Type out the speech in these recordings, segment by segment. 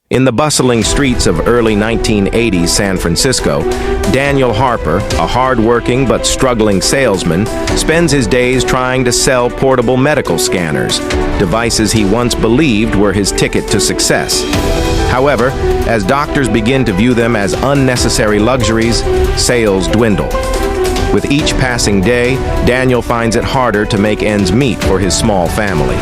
In the bustling streets of early 1980s San Francisco, Daniel Harper, a hard-working but struggling salesman, spends his days trying to sell portable medical scanners, devices he once believed were his ticket to success. However, as doctors begin to view them as unnecessary luxuries, sales dwindle. With each passing day, Daniel finds it harder to make ends meet for his small family.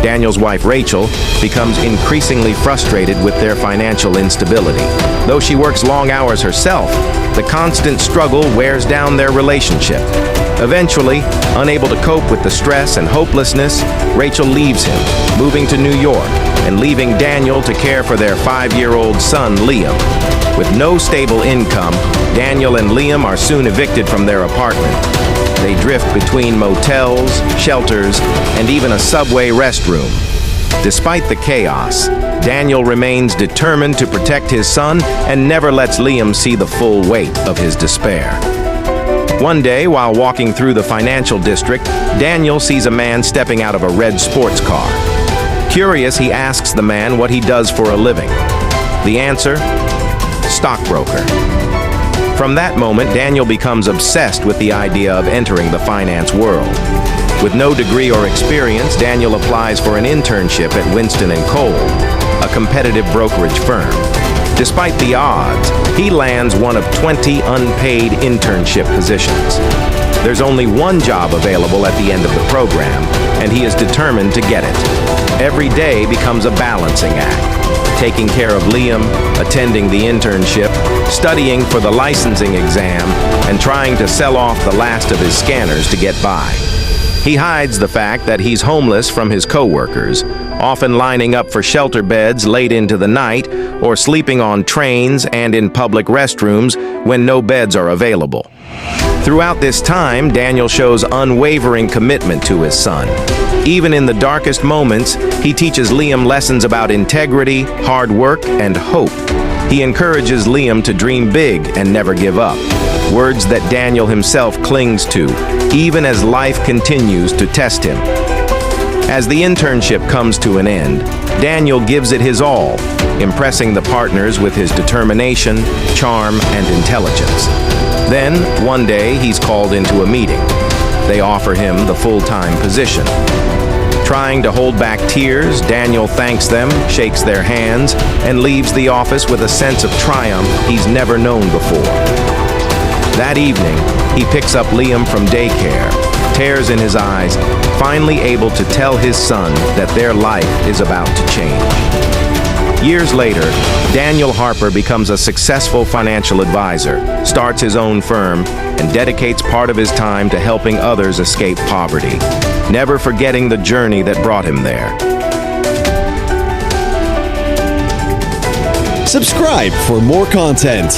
Daniel's wife, Rachel, becomes increasingly frustrated with their financial instability. Though she works long hours herself, the constant struggle wears down their relationship. Eventually, unable to cope with the stress and hopelessness, Rachel leaves him, moving to New York and leaving Daniel to care for their 5-year-old son, Liam. With no stable income, Daniel and Liam are soon evicted from their apartment. They drift between motels, shelters, and even a subway restroom. Despite the chaos, Daniel remains determined to protect his son and never lets Liam see the full weight of his despair. One day, while walking through the financial district, Daniel sees a man stepping out of a red sports car. Curious, he asks the man what he does for a living. The answer? Stockbroker. From that moment, Daniel becomes obsessed with the idea of entering the finance world. With no degree or experience, Daniel applies for an internship at Winston & Cole, a competitive brokerage firm. Despite the odds, he lands one of 20 unpaid internship positions. There's only one job available at the end of the program, and he is determined to get it. Every day becomes a balancing act. Taking care of Liam, attending the internship, studying for the licensing exam, and trying to sell off the last of his scanners to get by. He hides the fact that he's homeless from his coworkers, often lining up for shelter beds late into the night or sleeping on trains and in public restrooms when no beds are available. Throughout this time, Daniel shows unwavering commitment to his son. Even in the darkest moments, he teaches Liam lessons about integrity, hard work, and hope. He encourages Liam to dream big and never give up, words that Daniel himself clings to, even as life continues to test him. As the internship comes to an end, Daniel gives it his all, impressing the partners with his determination, charm, and intelligence. Then, one day, he's called into a meeting. They offer him the full-time position. Trying to hold back tears, Daniel thanks them, shakes their hands, and leaves the office with a sense of triumph he's never known before. That evening, he picks up Liam from daycare, tears in his eyes, finally able to tell his son that their life is about to change. Years later, Daniel Harper becomes a successful financial advisor, starts his own firm, and dedicates part of his time to helping others escape poverty, never forgetting the journey that brought him there. Subscribe for more content.